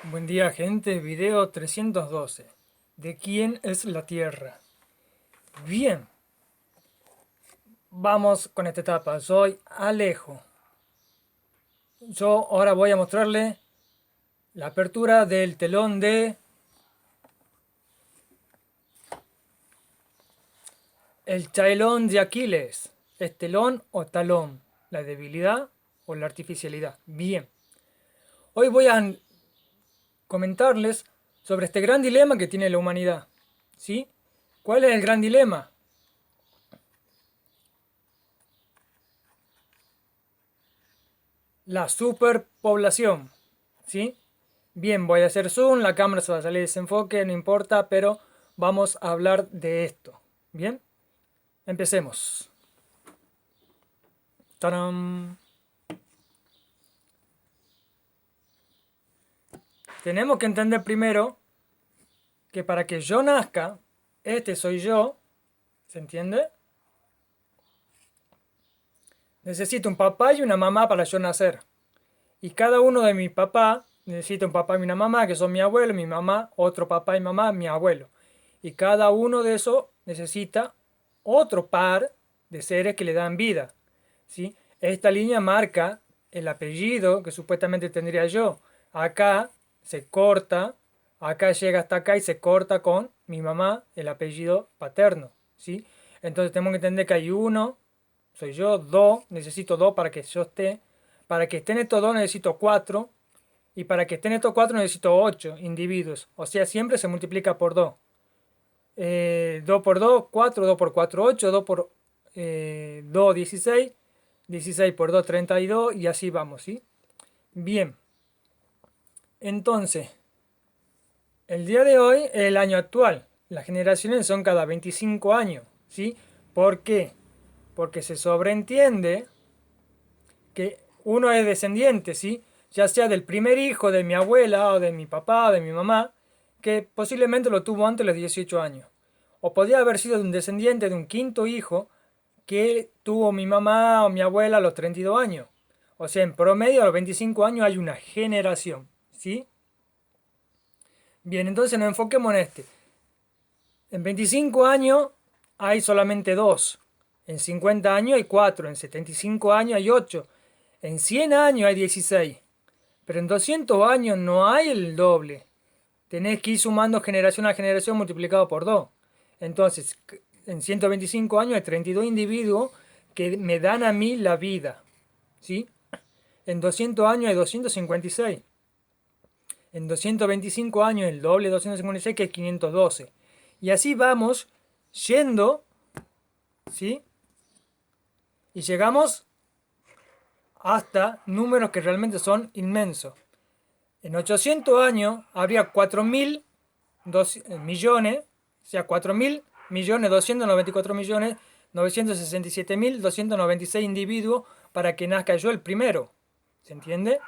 Buen día, gente. Video 312. ¿De quién es la Tierra? Bien, vamos con esta etapa. Soy Alejo. Yo ahora voy a mostrarle la apertura del telón de el talón de Aquiles. ¿Es telón o talón? ¿La debilidad o la artificialidad? Bien, hoy voy a comentarles sobre este gran dilema que tiene la humanidad. ¿Sí? ¿Cuál es el gran dilema? La superpoblación. ¿Sí? Bien, voy a hacer zoom, la cámara se va a salir de desenfoque, no importa, pero vamos a hablar de esto. Bien, empecemos. ¡Tarán! Tenemos que entender primero que para que yo nazca, este soy yo, ¿se entiende? Necesito un papá y una mamá para yo nacer. Y cada uno de mis papás necesita un papá y una mamá, que son mi abuelo, mi mamá, otro papá y mamá, mi abuelo. Y cada uno de esos necesita otro par de seres que le dan vida. ¿Sí? Esta línea marca el apellido que supuestamente tendría yo. Acá se corta, acá llega hasta acá y se corta con mi mamá, el apellido paterno. ¿Sí? Entonces tenemos que entender que hay uno, soy yo, dos, necesito dos para que yo esté. Para que estén estos dos necesito cuatro. Y para que estén estos cuatro necesito ocho individuos. O sea, siempre se multiplica por dos. 2 por 2, 4, 2 por 4, 8, 2 por 2, 16, 16 por 2, 32 y así vamos, ¿sí? Bien, entonces, el día de hoy es el año actual. Las generaciones son cada 25 años, ¿sí? ¿Por qué? Porque se sobreentiende que uno es descendiente, ¿sí? Ya sea del primer hijo de mi abuela o de mi papá o de mi mamá, que posiblemente lo tuvo antes de los 18 años. O podría haber sido un descendiente de un quinto hijo que tuvo mi mamá o mi abuela a los 32 años. O sea, en promedio a los 25 años hay una generación, ¿sí? Bien, entonces nos enfoquemos en este. En 25 años hay solamente dos. En 50 años hay 4. En 75 años hay 8. En 100 años hay 16. Pero en 200 años no hay el doble. Tenés que ir sumando generación a generación multiplicado por 2. Entonces, en 125 años hay 32 individuos que me dan a mí la vida. ¿Sí? En 200 años hay 256. En 225 años el doble de 256 que es 512. Y así vamos yendo, ¿sí? Y llegamos hasta números que realmente son inmensos. En 800 años habría 4.000 millones, o sea, 4.000 millones, 294 millones, 967.296 individuos para que nazca yo el primero. ¿Se entiende?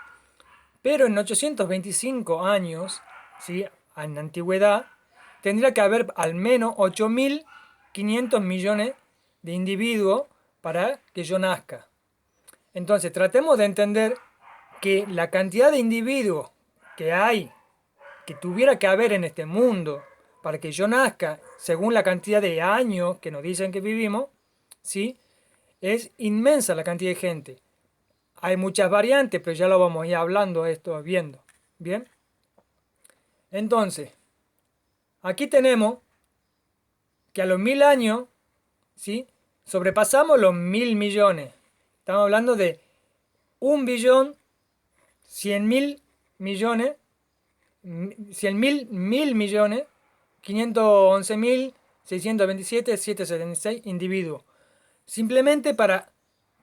Pero en 825 años, ¿sí? En la antigüedad, tendría que haber al menos 8.500 millones de individuos para que yo nazca. Entonces, tratemos de entender que la cantidad de individuos que hay, que tuviera que haber en este mundo para que yo nazca, según la cantidad de años que nos dicen que vivimos, ¿sí? Es inmensa la cantidad de gente. Hay muchas variantes, pero ya lo vamos a ir hablando esto, viendo. Bien. Entonces, aquí tenemos que a los 1.000 años, ¿sí? Sobrepasamos los 1.000 millones. Estamos hablando de 1.100.000 millones, 100.000 millones, 511.627.776 individuos. Simplemente para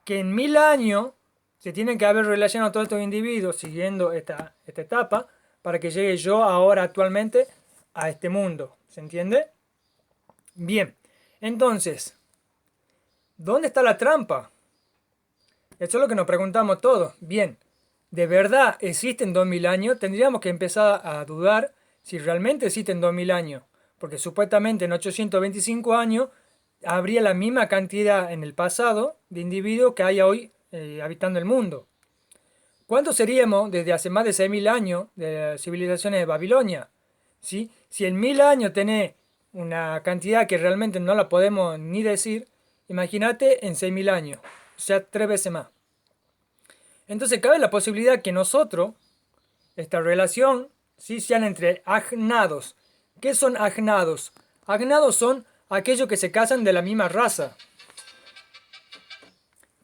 que en 1.000 años se tienen que haber relacionado todos estos individuos siguiendo esta etapa para que llegue yo ahora actualmente a este mundo. ¿Se entiende? Bien, entonces, ¿dónde está la trampa? Eso es lo que nos preguntamos todos. Bien, ¿de verdad existen 2.000 años? Tendríamos que empezar a dudar si realmente existen 2.000 años. Porque supuestamente en 825 años habría la misma cantidad en el pasado de individuos que hay hoy habitando el mundo. ¿Cuántos seríamos desde hace más de 6.000 años de las civilizaciones de Babilonia? ¿Sí? Si en 1000 años tenés una cantidad que realmente no la podemos ni decir, imagínate en 6.000 años, o sea, 3 veces más. Entonces cabe la posibilidad que nosotros, esta relación, ¿sí?, sean entre agnados. ¿Qué son agnados? Agnados son aquellos que se casan de la misma raza.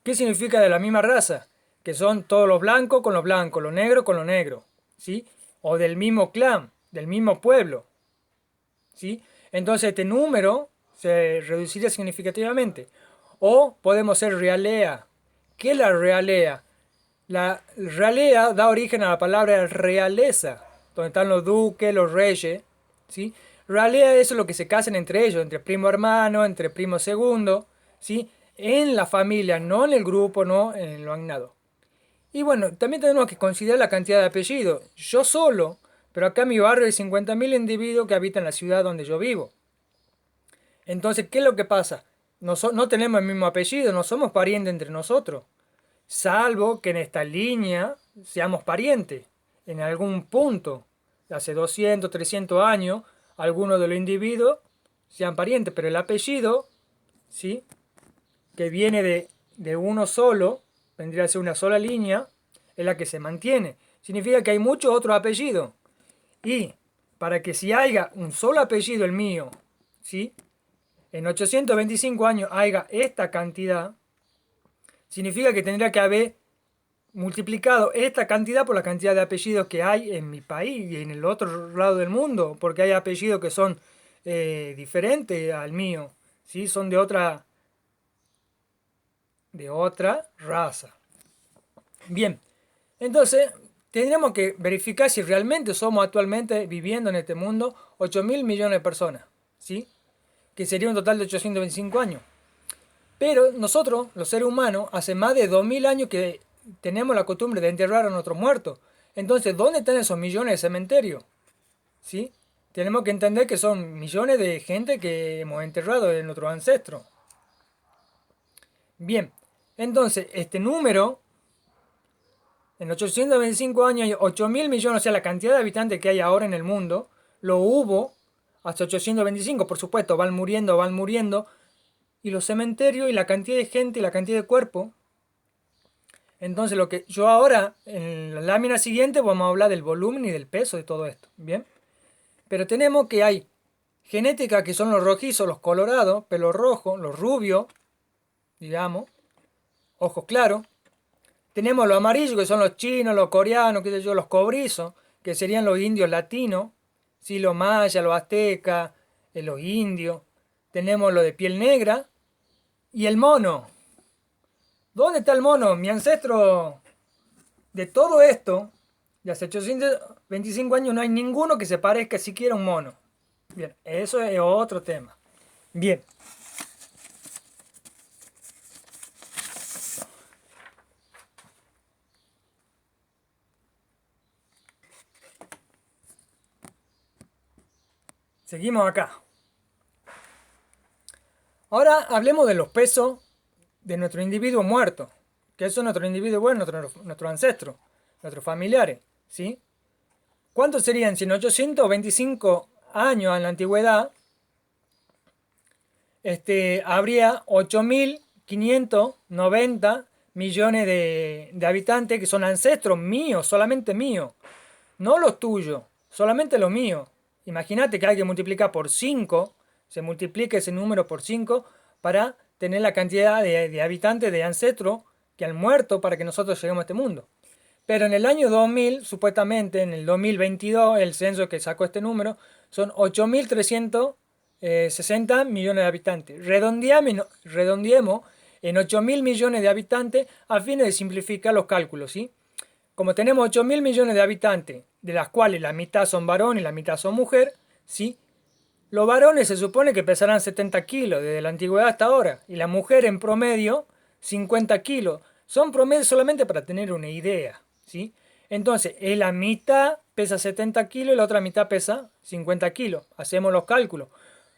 ¿Qué significa de la misma raza? Que son todos los blancos con los blancos, los negros con los negros, ¿sí? O del mismo clan, del mismo pueblo, ¿sí? Entonces este número se reduciría significativamente. O podemos ser realea. ¿Qué es la realea? La realea da origen a la palabra realeza, donde están los duques, los reyes, ¿sí? Realea es lo que se casan entre ellos, entre primo hermano, entre primo segundo, ¿sí? En la familia, no en el grupo, no en lo agnado. Y bueno, también tenemos que considerar la cantidad de apellidos. Yo solo, pero acá en mi barrio hay 50.000 individuos que habitan la ciudad donde yo vivo. Entonces, ¿qué es lo que pasa? No tenemos el mismo apellido, no somos parientes entre nosotros. Salvo que en esta línea seamos parientes. En algún punto, hace 200, 300 años, algunos de los individuos sean parientes, pero el apellido, ¿sí?, que viene de uno solo, vendría a ser una sola línea, es la que se mantiene. Significa que hay muchos otros apellidos. Y para que si haya un solo apellido, el mío, ¿sí?, en 825 años haya esta cantidad, significa que tendría que haber multiplicado esta cantidad por la cantidad de apellidos que hay en mi país y en el otro lado del mundo, porque hay apellidos que son diferentes al mío, ¿sí? Son de otra raza. Bien, entonces tendríamos que verificar si realmente somos actualmente viviendo en este mundo 8.000 millones de personas, ¿sí?, que sería un total de 825 años. Pero nosotros, los seres humanos, hace más de 2.000 años que tenemos la costumbre de enterrar a nuestros muertos. Entonces, ¿dónde están esos millones de cementerios? ¿Sí? Tenemos que entender que son millones de gente que hemos enterrado de nuestros ancestros. Bien, entonces, este número, en 825 años hay 8.000 millones, o sea, la cantidad de habitantes que hay ahora en el mundo, lo hubo hasta 825, por supuesto, van muriendo, y los cementerios y la cantidad de gente y la cantidad de cuerpo. Entonces lo que yo ahora, en la lámina siguiente, vamos a hablar del volumen y del peso de todo esto, ¿bien? Pero tenemos que hay genética que son los rojizos, los colorados, pelo rojo, los rubios, digamos, ojos claros. Tenemos los amarillos que son los chinos, los coreanos, qué sé yo, los cobrizos, que serían los indios latinos, ¿sí?, los mayas, los aztecas, los indios. Tenemos lo de piel negra y el mono. ¿Dónde está el mono? Mi ancestro de todo esto, de hace 825 años, no hay ninguno que se parezca siquiera a un mono. Bien, eso es otro tema. Bien. Seguimos acá. Ahora hablemos de los pesos de nuestro individuo muerto. Que eso es nuestro individuo bueno, nuestro ancestro, nuestros familiares. ¿Sí? ¿Cuántos serían si en 825 años en la antigüedad habría 8.590 millones de habitantes que son ancestros míos, solamente míos, no los tuyos, solamente los míos? Imagínate que hay que multiplicar por 5, se multiplica ese número por 5 para tener la cantidad de habitantes de ancestros que han muerto para que nosotros lleguemos a este mundo. Pero en el año 2000, supuestamente en el 2022, el censo que sacó este número, son 8.360 millones de habitantes. Redondeemos en 8.000 millones de habitantes a fin de simplificar los cálculos, ¿sí? Como tenemos 8.000 millones de habitantes, de las cuales la mitad son varones y la mitad son mujer, ¿sí? Los varones se supone que pesarán 70 kilos desde la antigüedad hasta ahora, y la mujer en promedio 50 kilos. Son promedios solamente para tener una idea, ¿sí? Entonces, la mitad pesa 70 kilos y la otra mitad pesa 50 kilos. Hacemos los cálculos.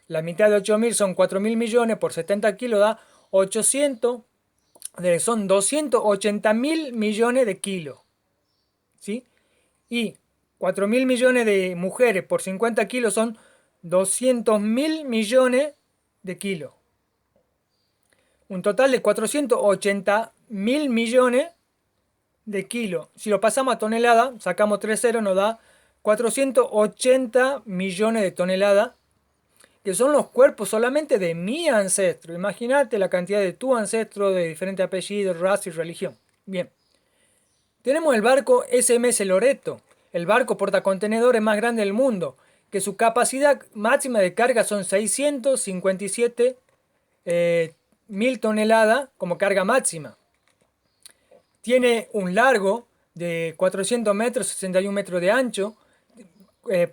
La mitad de 8.000 son 4.000 millones por 70 kilos da 800, son 280.000 millones de kilos. ¿sí? Y 4.000 millones de mujeres por 50 kilos son 200.000 millones de kilos. Un total de 480.000 millones de kilos. Si lo pasamos a tonelada, sacamos 3 ceros, nos da 480 millones de toneladas, que son los cuerpos solamente de mi ancestro. Imagínate la cantidad de tu ancestro, de diferentes apellidos, raza y religión. Bien. Tenemos el barco SMS Loreto, el barco portacontenedores más grande del mundo, que su capacidad máxima de carga son 657 mil toneladas como carga máxima. Tiene un largo de 400 metros, 61 metros de ancho,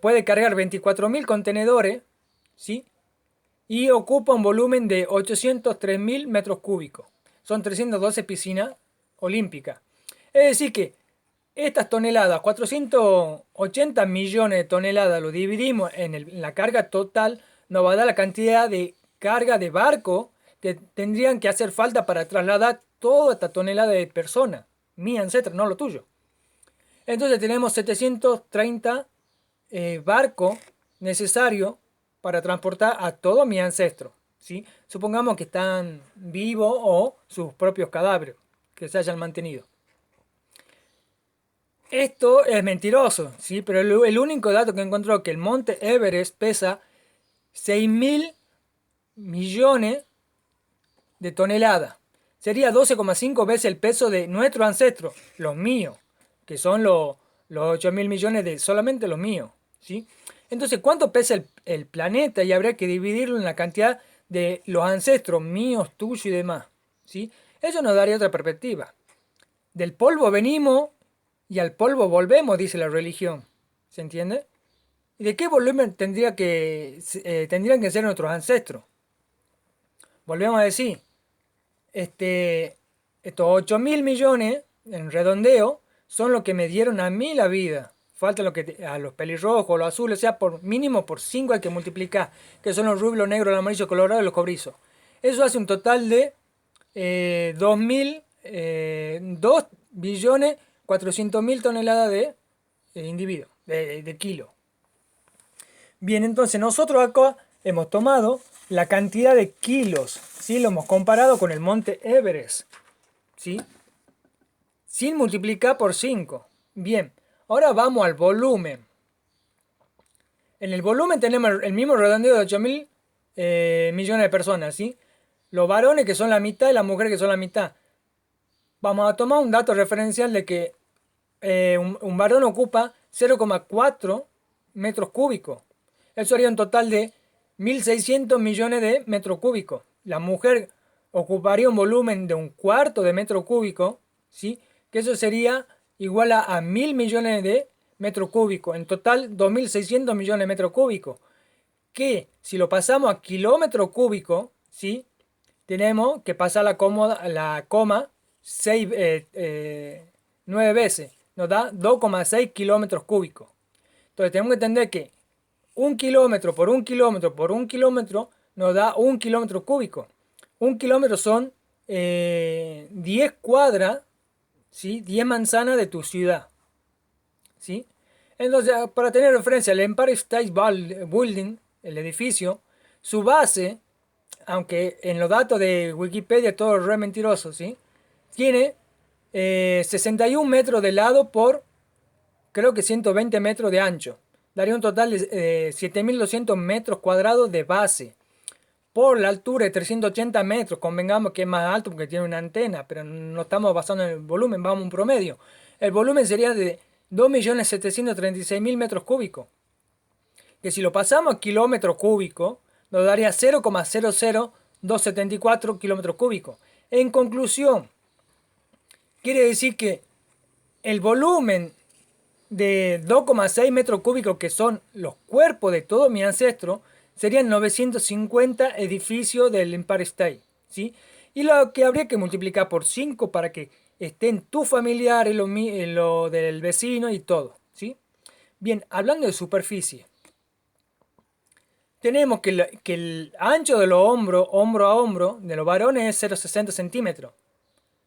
puede cargar 24.000 contenedores, ¿sí? Y ocupa un volumen de 803.000 metros cúbicos. Son 312 piscinas olímpicas. Es decir que estas toneladas, 480 millones de toneladas, lo dividimos en la carga total, nos va a dar la cantidad de carga de barco que tendrían que hacer falta para trasladar toda esta tonelada de personas. Mi ancestro, no lo tuyo. Entonces tenemos 730 barcos necesarios para transportar a todo mi ancestro, ¿sí? Supongamos que están vivos o sus propios cadáveres que se hayan mantenido. Esto es mentiroso, ¿sí? Pero el único dato que encontró que el monte Everest pesa 6.000 millones de toneladas. Sería 12,5 veces el peso de nuestros ancestros, los míos, que son los 8.000 millones de solamente los míos, ¿sí? Entonces, ¿cuánto pesa el planeta? Y habría que dividirlo en la cantidad de los ancestros míos, tuyos y demás, ¿sí? Eso nos daría otra perspectiva. Del polvo venimos y al polvo volvemos, dice la religión. ¿Se entiende? ¿Y de qué volumen tendrían que ser nuestros ancestros? Volvemos a decir, estos 8.000 millones, en redondeo, son lo que me dieron a mí la vida. Falta a los pelirrojos, los azules, o sea, por mínimo por 5 hay que multiplicar, que son los rubios, los negros, los amarillos, colorados y los cobrizos. Eso hace un total de 2 billones 400.000 toneladas de individuo, de kilo. Bien, entonces nosotros acá hemos tomado la cantidad de kilos, ¿sí? Lo hemos comparado con el monte Everest, ¿sí? Sin multiplicar por 5. Bien, ahora vamos al volumen. En el volumen tenemos el mismo redondeo de 8.000 millones de personas, ¿sí? Los varones que son la mitad y las mujeres que son la mitad. Vamos a tomar un dato referencial de que un varón ocupa 0,4 metros cúbicos. Eso haría un total de 1.600 millones de metros cúbicos. La mujer ocuparía un volumen de un cuarto de metro cúbico, ¿sí? Que eso sería igual a 1.000 millones de metros cúbicos. En total, 2.600 millones de metros cúbicos. Que si lo pasamos a kilómetros cúbicos, ¿sí? Tenemos que pasar la coma 9 veces. Nos da 2,6 kilómetros cúbicos. Entonces tenemos que entender que 1 kilómetro por 1 kilómetro por 1 kilómetro nos da 1 kilómetro cúbico. 1 kilómetro son 10 cuadras, ¿sí? 10 manzanas de tu ciudad, ¿sí? Entonces, para tener referencia, el Empire State Building, el edificio, su base, aunque en los datos de Wikipedia todo es re mentiroso, ¿sí? Tiene 61 metros de lado por, creo que 120 metros de ancho. Daría un total de 7.200 metros cuadrados de base. Por la altura de 380 metros, convengamos que es más alto porque tiene una antena, pero no estamos basando en el volumen, vamos a un promedio. El volumen sería de 2.736.000 metros cúbicos. Que si lo pasamos a kilómetros cúbicos, nos daría 0,00274 kilómetros cúbicos. En conclusión, quiere decir que el volumen de 2,6 metros cúbicos, que son los cuerpos de todos mis ancestros, serían 950 edificios del Empire State, ¿sí? Y lo que habría que multiplicar por 5 para que estén tus familiares, lo del vecino y todo, ¿sí? Bien, hablando de superficie, tenemos que el ancho de los hombros, hombro a hombro, de los varones es 0,60 centímetros,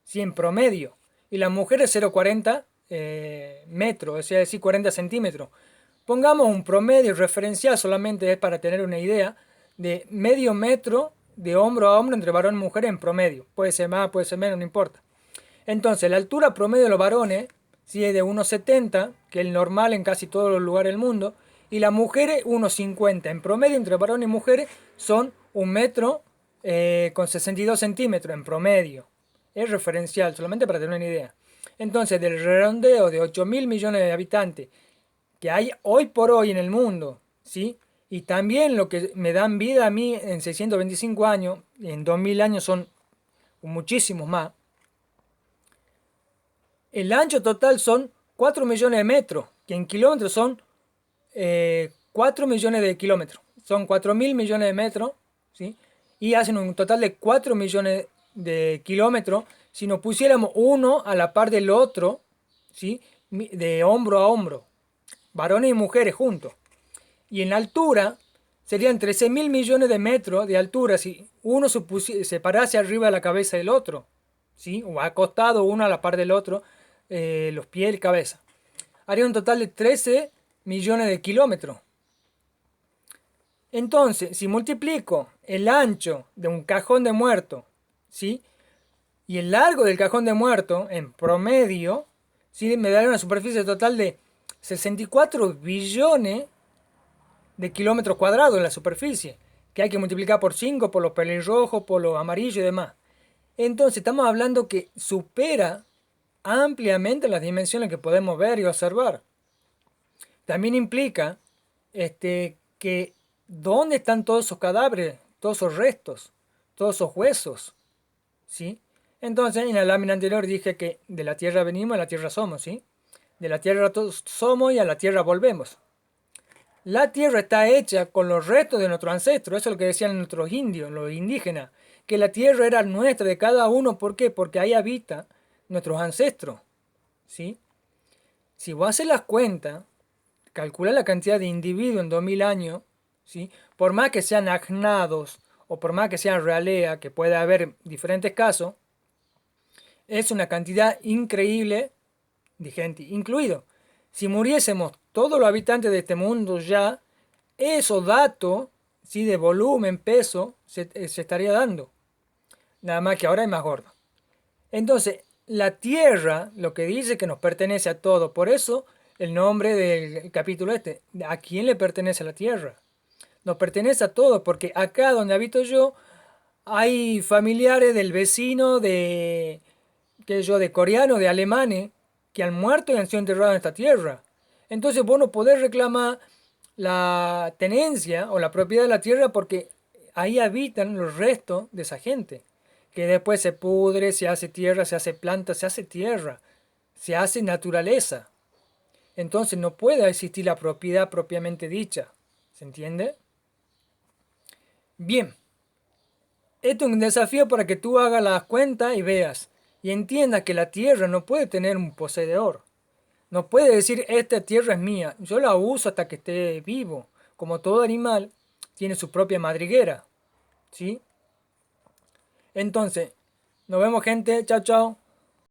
¿sí? En promedio. Y las mujeres 0,40 metros, o sea, decir 40 centímetros. Pongamos un promedio referencial, solamente es para tener una idea, de medio metro de hombro a hombro entre varón y mujer en promedio. Puede ser más, puede ser menos, no importa. Entonces, la altura promedio de los varones, sí, es de 1,70, que es el normal en casi todos los lugares del mundo, y las mujeres 1,50. En promedio entre varones y mujeres son 1 metro con 62 centímetros en promedio. Es referencial, solamente para tener una idea. Entonces, del redondeo de 8 mil millones de habitantes que hay hoy por hoy en el mundo, ¿sí? Y también lo que me dan vida a mí en 625 años, en 2000 años son muchísimos más. El ancho total son 4 millones de metros, que en kilómetros son 4 millones de kilómetros. Son 4 mil millones de metros, ¿sí? Y hacen un total de 4 millones de kilómetros. Si nos pusiéramos uno a la par del otro, ¿sí? De hombro a hombro, varones y mujeres juntos. Y en altura serían 13 mil millones de metros de altura si uno se parase arriba de la cabeza del otro, ¿sí? O acostado uno a la par del otro, los pies y cabeza. Haría un total de 13 millones de kilómetros. Entonces, si multiplico el ancho de un cajón de muerto, ¿sí? Y el largo del cajón de muerto en promedio, ¿sí? Me daría una superficie total de 64 billones de kilómetros cuadrados en la superficie, que hay que multiplicar por 5 por los pelirrojos, por los amarillos y demás. Entonces estamos hablando que supera ampliamente las dimensiones que podemos ver y observar. También implica que dónde están todos esos cadáveres, todos esos restos, todos esos huesos, ¿sí? Entonces, en la lámina anterior dije que de la tierra venimos, a la tierra somos, ¿sí? De la tierra todos somos y a la tierra volvemos. La tierra está hecha con los restos de nuestros ancestros, eso es lo que decían nuestros indios, los indígenas, que la tierra era nuestra, de cada uno, ¿por qué? Porque ahí habita nuestros ancestros, ¿sí? Si vos haces las cuentas, calcula la cantidad de individuos en 2000 años, ¿sí? Por más que sean agnados o por más que sean ralea, que puede haber diferentes casos, es una cantidad increíble de gente, incluido. Si muriésemos todos los habitantes de este mundo ya, esos datos, ¿sí? De volumen, peso, se estaría dando. Nada más que ahora es más gordo. Entonces, la tierra, lo que dice que nos pertenece a todos. Por eso, el nombre del capítulo este. ¿A quién le pertenece la tierra? Nos pertenece a todos, porque acá donde habito yo, hay familiares del vecino, de coreanos, de alemanes, que han muerto y han sido enterrados en esta tierra. Entonces vos no podés reclamar la tenencia o la propiedad de la tierra porque ahí habitan los restos de esa gente, que después se pudre, se hace tierra, se hace planta, se hace tierra, se hace naturaleza. Entonces no puede existir la propiedad propiamente dicha. ¿Se entiende? Bien, esto es un desafío para que tú hagas las cuentas y veas y entiendas que la tierra no puede tener un poseedor. No puede decir, esta tierra es mía, yo la uso hasta que esté vivo. Como todo animal, tiene su propia madriguera, ¿sí? Entonces, nos vemos gente, chao chao.